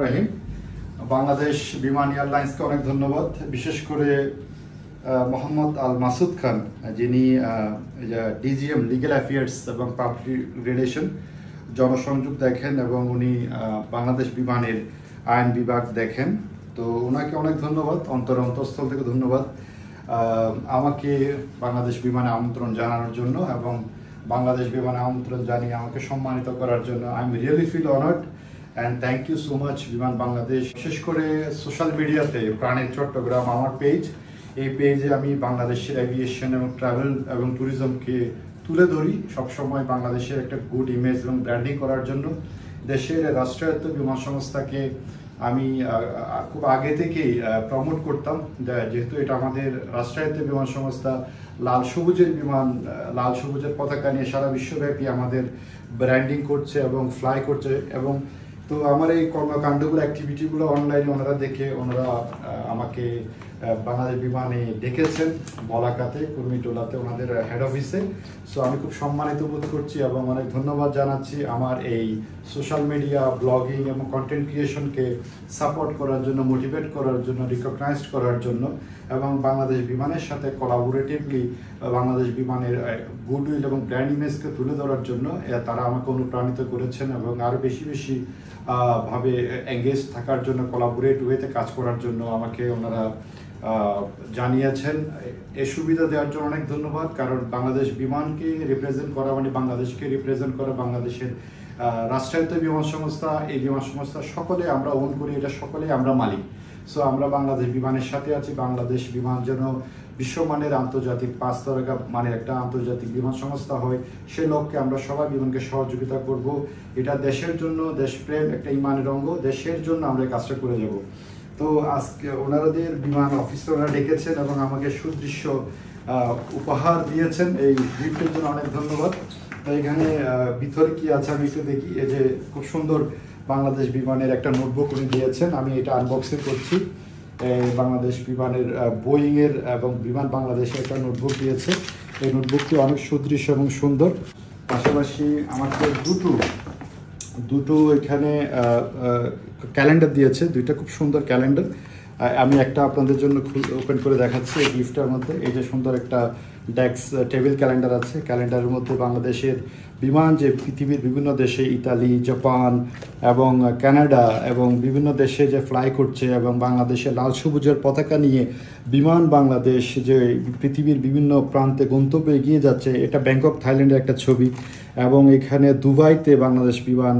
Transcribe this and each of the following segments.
রহিম বাংলাদেশ বিমান এয়ারলাইন্সকে অনেক ধন্যবাদ, বিশেষ করে মোহাম্মদ আল মাসুদ খান, যিনি ডিজিএম লিগ্যাল অ্যাফেয়ার্স এবং পাবলিক রিলেশন জনসংযোগ দেখেন এবং উনি বাংলাদেশ বিমানের আইন বিভাগ দেখেন। তো ওনাকে অনেক ধন্যবাদ, অন্তঃস্থল থেকে ধন্যবাদ আমাকে বাংলাদেশ বিমানে আমন্ত্রণ জানানোর জন্য এবং বাংলাদেশ বিমানে আমন্ত্রণ জানিয়ে আমাকে সম্মানিত করার জন্য। I am really feel honoured and thank you so much Biman Bangladesh. বিশেষ করে সোশ্যাল মিডিয়াতে প্রাণের চট্টগ্রাম আমার পেজ, এই পেজে আমি বাংলাদেশের অ্যাভিয়েশন এবং ট্রাভেল এবং ট্যুরিজমকে তুলে ধরি সবসময়, বাংলাদেশের একটা গুড ইমেজ এবং ব্র্যান্ডিং করার জন্য। দেশের রাষ্ট্রায়ত্ত বিমান সংস্থাকে আমি খুব আগে থেকেই প্রমোট করতাম, যেহেতু এটা আমাদের রাষ্ট্রায়ত্ত বিমান সংস্থা। লাল সবুজের পতাকা নিয়ে সারা বিশ্বব্যাপী আমাদের ব্র্যান্ডিং করছে এবং ফ্লাই করছে। এবং তো আমার এই কর্মকাণ্ডগুলো, অ্যাক্টিভিটিগুলো অনলাইনে ওনারা দেখে ওনারা আমাকে বাংলাদেশ বিমানে ডেকেছেন, বলাকাতে, কুর্মিটোলাতে, ওনাদের হেড অফিসে। সো আমি খুব সম্মানিত বোধ করছি এবং অনেক ধন্যবাদ জানাচ্ছি আমার এই সোশ্যাল মিডিয়া, ব্লগিং এবং কন্টেন্ট ক্রিয়েশনকে সাপোর্ট করার জন্য, মোটিভেট করার জন্য, রিকগনাইজড করার জন্য এবং বাংলাদেশ বিমানের সাথে কোলাবোরেটিভলি বাংলাদেশ বিমানের গুডউইল এবং ব্র্যান্ড ইমেজকে তুলে ধরার জন্য তারা আমাকে অনুপ্রাণিত করেছেন এবং আরও বেশি ভাবে এঙ্গেজ থাকার জন্য, কোলাবোরেট ওয়েতে কাজ করার জন্য আমাকে ওনারা জানিয়েছেন। এই সুবিধা দেওয়ার জন্য অনেক ধন্যবাদ, কারণ বাংলাদেশ বিমানকে রিপ্রেজেন্ট করা মানে বাংলাদেশকে রিপ্রেজেন্ট করা, বাংলাদেশের রাষ্ট্রায়ত্ত বিমান সংস্থা, এই বিমান সংস্থা সকলে আমরা ওন করি, এটা সকলে আমরা মালিক। সো আমরা বাংলাদেশ বিমানের সাথে আছি। বাংলাদেশ বিমান যেন বিশ্বমানের আন্তর্জাতিক 5 তারকা মানের একটা আন্তর্জাতিক বিমান সংস্থা হয়, সে লক্ষ্যে আমরা সবাই বিমানকে সহযোগিতা করব। এটা দেশের জন্য, দেশপ্রেম একটা ইমানের অঙ্গ, দেশের জন্য আমরা কাজটা করে যাব। তো আজকে ওনাদের বিমান অফিসে ওনারা ডেকেছেন এবং আমাকে সুদৃশ্য উপহার দিয়েছেন, এই গিফটের জন্য অনেক ধন্যবাদ। তো এখানে ভিতরে কি আছে আমি একটু দেখি। এই যে খুব সুন্দর বাংলাদেশ বিমানের একটা নোটবুক উনি দিয়েছেন, আমি এটা আনবক্সিং করছি। বাংলাদেশ বিমানের বোয়িংয়ের এবং বিমান বাংলাদেশের একটা নোটবুক দিয়েছে। এই নোটবুকটি অনেক সুদৃশ্য এবং সুন্দর। পাশাপাশি আমাকে দুটো এখানে ক্যালেন্ডার দিয়েছে, দুইটা খুব সুন্দর ক্যালেন্ডার। আমি একটা আপনাদের জন্য ওপেন করে দেখাচ্ছি। এই গিফটের মধ্যে এই যে সুন্দর একটা ডেস্ক টেবিল ক্যালেন্ডার আছে। ক্যালেন্ডারের মধ্যে বাংলাদেশের বিমান যে পৃথিবীর বিভিন্ন দেশে, ইতালি, জাপান এবং কানাডা এবং বিভিন্ন দেশে যে ফ্লাই করছে এবং বাংলাদেশের লাল সবুজের পতাকা নিয়ে বিমান বাংলাদেশ যে পৃথিবীর বিভিন্ন প্রান্তে গন্তব্যে এগিয়ে যাচ্ছে, এটা ব্যাংকক থাইল্যান্ডের একটা ছবি। এবং এখানে দুবাইতে বাংলাদেশ বিমান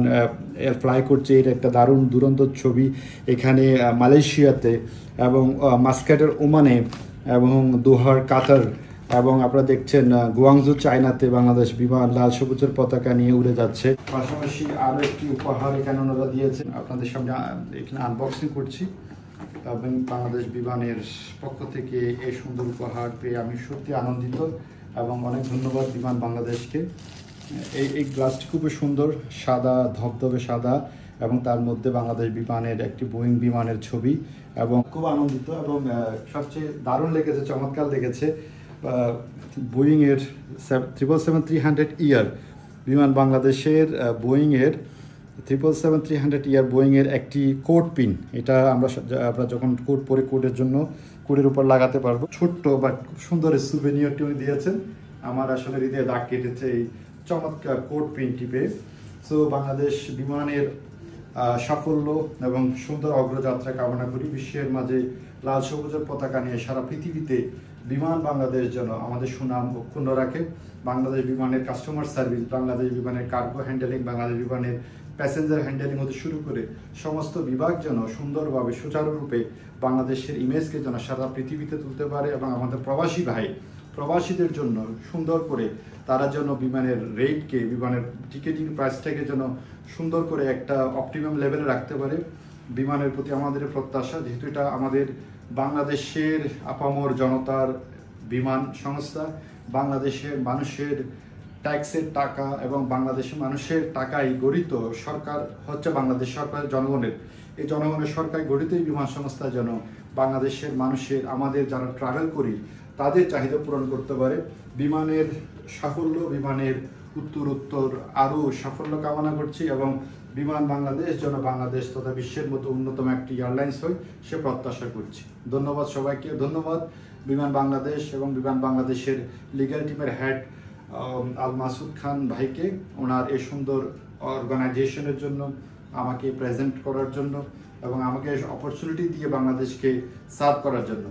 ফ্লাই করছে, এটা একটা দারুণ দুরন্ত ছবি। এখানে মালয়েশিয়াতে এবং মাস্কাটের ওমানে এবং দোহার কাতার এবং আপনারা দেখছেন গুয়াংজু চায়নাতে বাংলাদেশ বিমান লাল সবুজের পতাকা নিয়ে উড়ে যাচ্ছে। পাশাপাশি আরও একটি উপহার এখানে ওনারা দিয়েছেন, আপনাদের সামনে এখানে আনবক্সিং করছি। এবং বাংলাদেশ বিমানের পক্ষ থেকে এই সুন্দর উপহার পেয়ে আমি সত্যি আনন্দিত এবং অনেক ধন্যবাদ বিমান বাংলাদেশকে। এই গ্লাসটি খুবই সুন্দর, সাদা, ধবধবে সাদা, এবং তার মধ্যে বাংলাদেশ বিমানের একটি বোয়িং বিমানের ছবি এবং খুব আনন্দিত। এবং সবচেয়ে দারুণ লেগেছে, চমৎকার লেগেছে বোয়িংয়ের 777-300 বিমান বাংলাদেশের বোয়িংয়ের 777-300 বোয়িংয়ের একটি কোড পিন। এটা আমরা যখন কোড পরে কোডের উপর লাগাতে পারবো। ছোট্ট বা খুব সুন্দর সুভেনিয়রটি উনি দিয়েছেন, আমার আসলে হৃদয়ে দাগ কেটেছে এই চমৎকার কোড পিনটি পেয়ে। সো বাংলাদেশ বিমানের সাফল্য এবং সুন্দর অগ্রযাত্রা কামনা করি। বিশ্বের মাঝে লাল সবুজের পতাকা নিয়ে সারা পৃথিবীতে বিমান বাংলাদেশ যেন আমাদের সুনাম অক্ষুণ্ণ রাখে। বাংলাদেশ বিমানের কাস্টমার সার্ভিস, বাংলাদেশ বিমানের কার্গো হ্যান্ডেলিং, বাংলাদেশ বিমানের প্যাসেঞ্জার হ্যান্ডেলিং হতে শুরু করে সমস্ত বিভাগ যেন সুন্দরভাবে সুচারুরূপে বাংলাদেশের ইমেজকে যেন সারা পৃথিবীতে তুলতে পারে এবং আমাদের প্রবাসীদের জন্য সুন্দর করে তারা যেন বিমানের রেটকে, বিমানের টিকেটিং প্রাইসটাকে যেন সুন্দর করে একটা অপটিমাম লেভেলে রাখতে পারে। বিমানের প্রতি আমাদের প্রত্যাশা, যেহেতু এটা আমাদের বাংলাদেশের আপামর জনতার বিমান সংস্থা, বাংলাদেশের মানুষের ট্যাক্সের টাকা এবং বাংলাদেশের মানুষের টাকায় গঠিত সরকার হচ্ছে বাংলাদেশ সরকার, জনগণের, এই জনগণের সরকার গঠিত এই বিমান সংস্থা যেন বাংলাদেশের মানুষের, আমাদের যারা ট্রাভেল করি তাদের চাহিদা পূরণ করতে পারে। বিমানের সাফল্য, বিমানের উত্তর আরও সাফল্য কামনা করছি এবং বিমান বাংলাদেশ যেন বাংলাদেশ তথা বিশ্বের মতো অন্যতম একটি এয়ারলাইন্স হয় সে প্রত্যাশা করছি। ধন্যবাদ সবাইকে, ধন্যবাদ বিমান বাংলাদেশ এবং বিমান বাংলাদেশের লিগ্যাল টিমের হেড আল মাসুদ খান ভাইকে ওনার এই সুন্দর অর্গানাইজেশনের জন্য, আমাকে প্রেজেন্ট করার জন্য এবং আমাকে অপরচুনিটি দিয়ে বাংলাদেশকে সার্ভ করার জন্য।